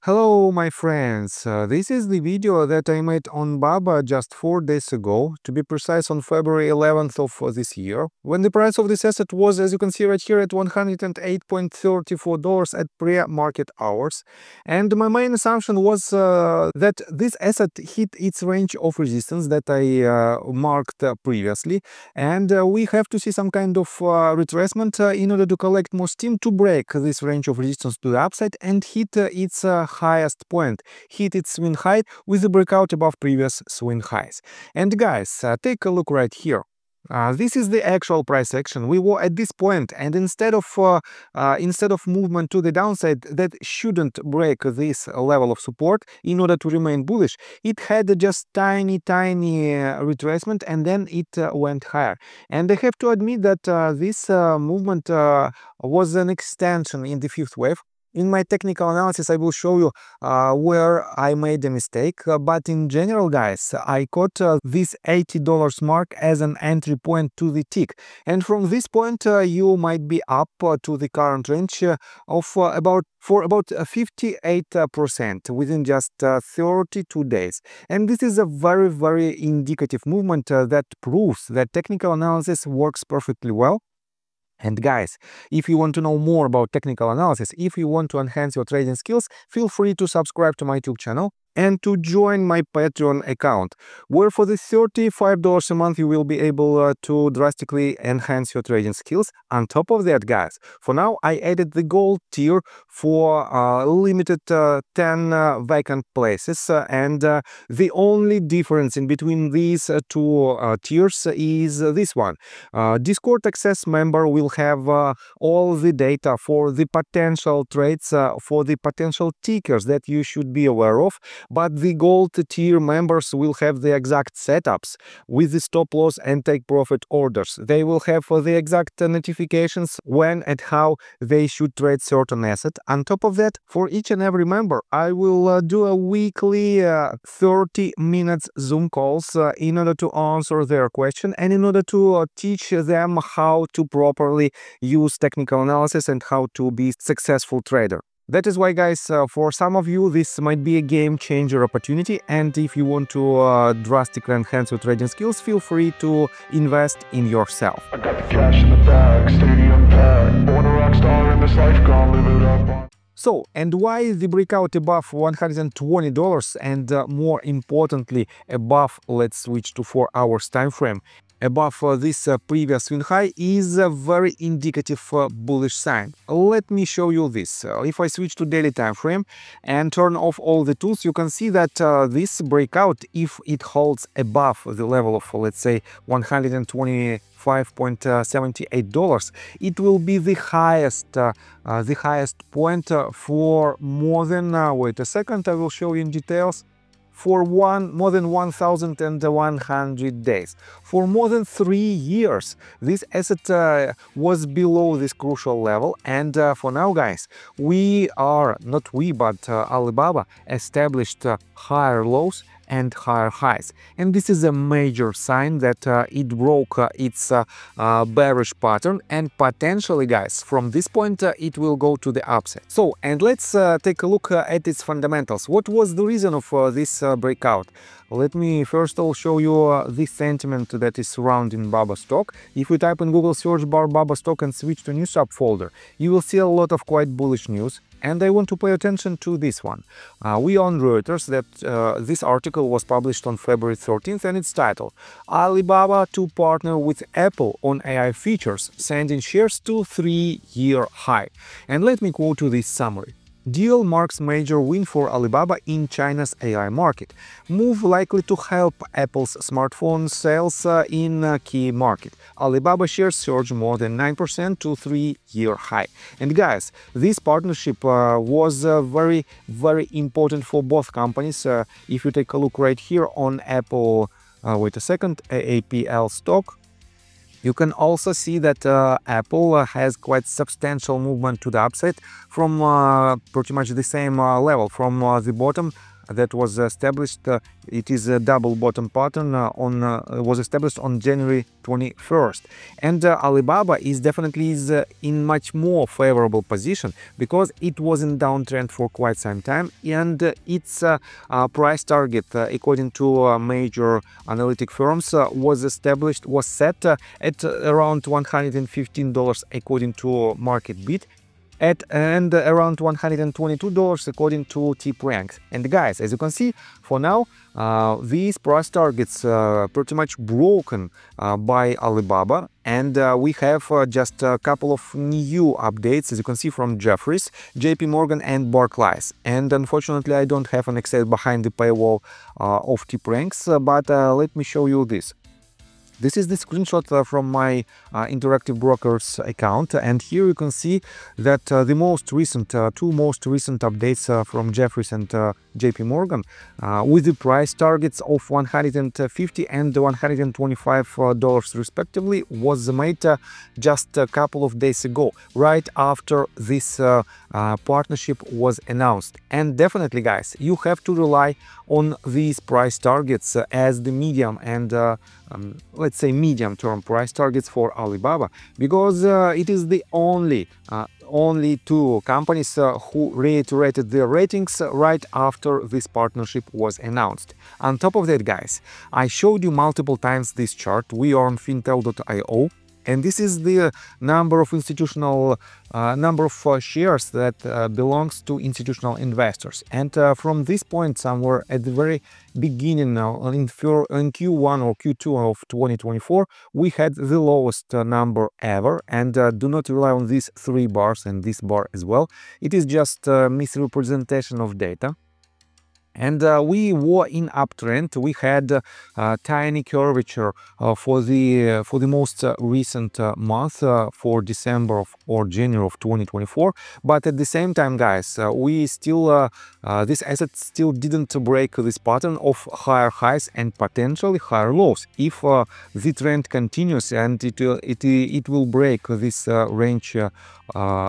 Hello my friends, this is the video that I made on BABA just 4 days ago, to be precise on February 11th of this year, when the price of this asset was, as you can see right here, at $108.34 at pre-market hours. And my main assumption was that this asset hit its range of resistance that I marked previously, and we have to see some kind of retracement in order to collect more steam to break this range of resistance to the upside and hit its highest point, hit its swing high with a breakout above previous swing highs. And guys, take a look right here. This is the actual price action. We were at this point, and instead of movement to the downside that shouldn't break this level of support in order to remain bullish, it had just tiny retracement, and then it went higher. And I have to admit that this movement was an extension in the fifth wave. In my technical analysis, I will show you where I made a mistake, but in general, guys, I caught this $80 mark as an entry point to the tick. And from this point, you might be up to the current range of about 58% within just 32 days. And this is a very indicative movement that proves that technical analysis works perfectly well. And guys, if you want to know more about technical analysis, if you want to enhance your trading skills, feel free to subscribe to my YouTube channel and to join my Patreon account, where for the $35 a month you will be able to drastically enhance your trading skills. On top of that, guys, for now I added the gold tier for limited 10 vacant places, and the only difference in between these two tiers is this one. Discord access member will have all the data for the potential trades, for the potential tickers that you should be aware of. But the gold tier members will have the exact setups with the stop loss and take profit orders. They will have the exact notifications when and how they should trade certain asset. On top of that, for each and every member, I will do a weekly 30 minutes Zoom calls in order to answer their question and in order to teach them how to properly use technical analysis and how to be a successful trader. That is why, guys, for some of you, this might be a game-changer opportunity, and if you want to drastically enhance your trading skills, feel free to invest in yourself. I got the cash in the bag, stadium packed, born a rock star in this life, gonna live it up. So, and why the breakout above $120 and more importantly, above, let's switch to 4 hours time frame, above this previous swing high is a very indicative bullish sign. Let me show you this. If I switch to daily time frame and turn off all the tools, you can see that this breakout, if it holds above the level of, let's say, $125.78, it will be the highest point for more than, wait a second, I will show you in details, for more than 1,100 days. For more than 3 years, this asset was below this crucial level, and for now, guys, we are, not we, but Alibaba established higher lows and higher highs, and this is a major sign that it broke its bearish pattern, and potentially, guys, from this point it will go to the upside. So, and let's take a look at its fundamentals. What was the reason of this breakout? Let me first of all show you the sentiment that is surrounding BABA stock. If you type in Google search bar BABA stock and switch to new subfolder, you will see a lot of quite bullish news. And I want to pay attention to this one. We on Reuters that this article was published on February 13th, and it's titled "Alibaba to partner with Apple on AI features, sending shares to 3-year high." And let me quote you this summary. Deal marks major win for Alibaba in China's AI market. Move likely to help Apple's smartphone sales in a key market. Alibaba shares surge more than 9% to 3-year high. And guys, this partnership was very important for both companies. If you take a look right here on Apple, wait a second, AAPL stock, you can also see that Apple has quite substantial movement to the upside from pretty much the same level, from the bottom that was established. It is a double bottom pattern was established on January 21st, and Alibaba is definitely in much more favorable position because it was in downtrend for quite some time, and its price target, according to major analytic firms, was set at around $115 according to market beat, and around $122 according to TipRanks. And guys, as you can see, for now these price targets pretty much broken by Alibaba, and we have just a couple of new updates, as you can see, from Jefferies, JP Morgan and Barclays. And unfortunately I don't have an Excel behind the paywall of TipRanks, but let me show you this. This is the screenshot from my Interactive Brokers account, and here you can see that the most recent, two most recent updates from Jefferies and JP Morgan with the price targets of $150 and $125 respectively was made just a couple of days ago, right after this partnership was announced. And definitely, guys, you have to rely on these price targets as the medium and let's say medium-term price targets for Alibaba, because it is the only two companies who reiterated their ratings right after this partnership was announced. On top of that, guys, I showed you multiple times this chart. We are on fintel.io, and this is the number of institutional shares that belongs to institutional investors. And from this point, somewhere at the very beginning now, in Q1 or Q2 of 2024, we had the lowest number ever. And do not rely on these three bars and this bar as well. It is just a misrepresentation of data. And we were in uptrend. We had tiny curvature for the most recent month, for December or January of 2024. But at the same time, guys, we still this asset still didn't break this pattern of higher highs and potentially higher lows. If the trend continues and it will break this range,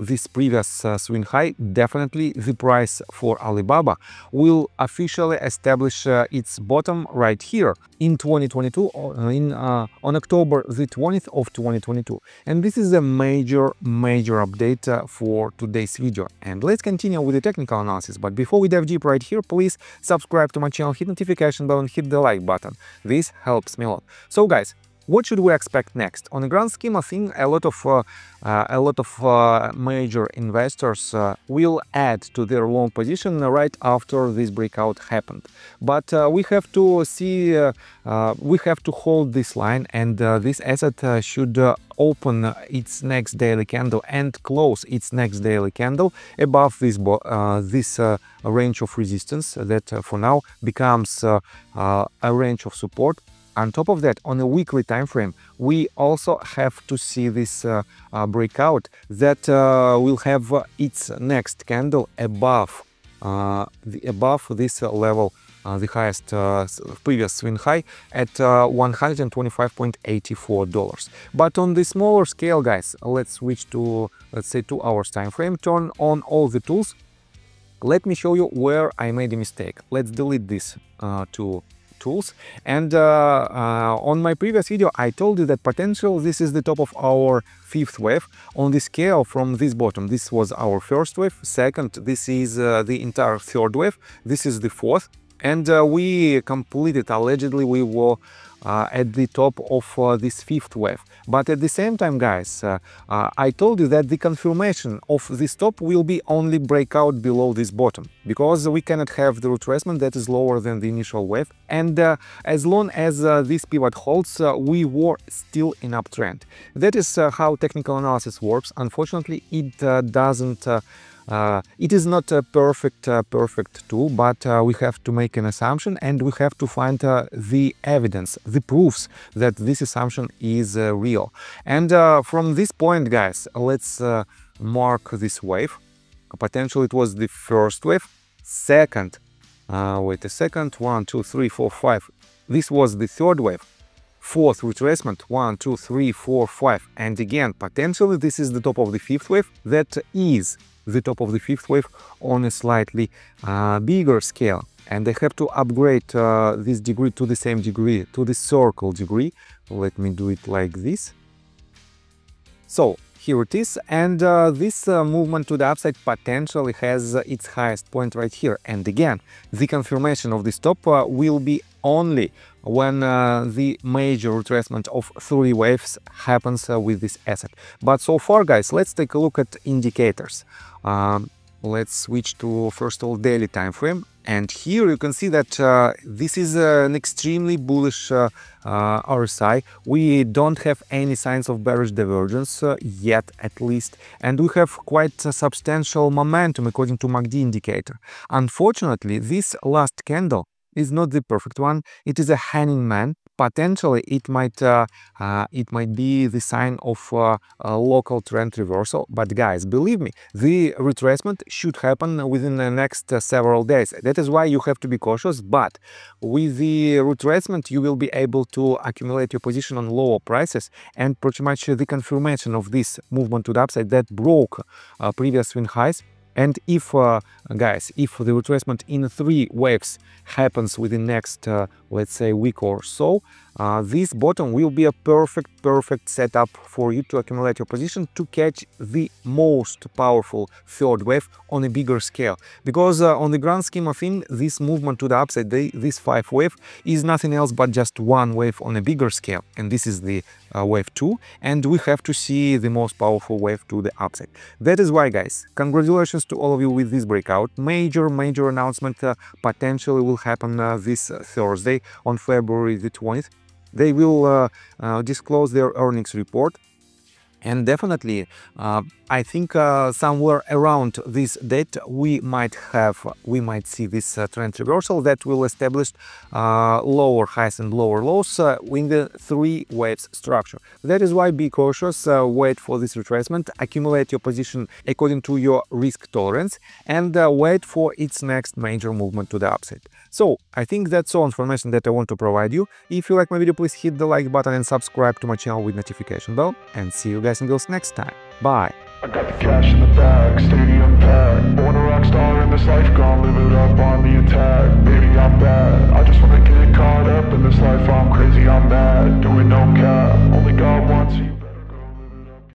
this previous swing high, definitely the price for Alibaba will officially establish its bottom right here in 2022, on October the 20th of 2022. And this is a major update for today's video. And let's continue with the technical analysis. But before we dive deep right here, please subscribe to my channel, hit notification bell and hit the like button. This helps me a lot. So guys, what should we expect next? On the grand scheme of things, a lot of major investors will add to their long position right after this breakout happened. But we have to see, we have to hold this line, and this asset should open its next daily candle and close its next daily candle above this range of resistance that for now becomes a range of support. On top of that, on a weekly time frame, we also have to see this breakout that will have its next candle above this level, the highest previous swing high at $125.84. But on the smaller scale, guys, let's switch to, let's say, 2 hours time frame. Turn on all the tools. Let me show you where I made a mistake. Let's delete these two tools. And on my previous video I told you that potential, this is the top of our fifth wave on the scale from this bottom. This was our first wave. Second, this is the entire third wave. This is the fourth, and we completed, allegedly we were at the top of this fifth wave. But at the same time, guys, I told you that the confirmation of this top will be only breakout below this bottom, because we cannot have the retracement that is lower than the initial wave. And as long as this pivot holds, we were still in uptrend. That is how technical analysis works. Unfortunately, it doesn't it is not a perfect tool, but we have to make an assumption, and we have to find the evidence, the proofs that this assumption is real. And from this point, guys, let's mark this wave. Potentially it was the first wave. Second, wait a second, 1, 2, 3, 4, 5. This was the third wave. Fourth retracement, 1, 2, 3, 4, 5. And again, potentially this is the top of the fifth wave. That is the top of the fifth wave on a slightly bigger scale. and I have to upgrade this degree to the same degree, to the circle degree. Let me do it like this. So here it is, and this movement to the upside potentially has its highest point right here. And again, the confirmation of this top will be only when the major retracement of 3 waves happens with this asset. But so far, guys, let's take a look at indicators. Let's switch to first of all daily time frame, and here you can see that this is an extremely bullish RSI. We don't have any signs of bearish divergence yet, at least, and we have quite a substantial momentum according to MACD indicator. Unfortunately, this last candle is not the perfect one. It is a hanging man. Potentially, it might be the sign of a local trend reversal. But guys, believe me, the retracement should happen within the next several days. That is why you have to be cautious. But with the retracement, you will be able to accumulate your position on lower prices, and pretty much the confirmation of this movement to the upside that broke previous swing highs. And if, guys, if the retracement in 3 waves happens within next, let's say, week or so, this bottom will be a perfect setup for you to accumulate your position to catch the most powerful third wave on a bigger scale. Because on the grand scheme of things, this movement to the upside, this 5 wave, is nothing else but just one wave on a bigger scale. And this is the wave 2, and we have to see the most powerful wave to the upside. That is why, guys, congratulations to all of you with this breakout. Major announcement potentially will happen this Thursday on February the 20th. They will disclose their earnings report, and definitely I think somewhere around this date we might see this trend reversal that will establish lower highs and lower lows in the 3 waves structure. That is why be cautious, wait for this retracement, accumulate your position according to your risk tolerance, and wait for its next major movement to the upside. So I think that's all information that I want to provide you. If you like my video, please hit the like button and subscribe to my channel with notification bell, and see you guys and girls next time. Bye. I got the cash in the bag, stadium packed. Born a rock star in this life, gone live it up on the attack. Baby, I'm bad, I just wanna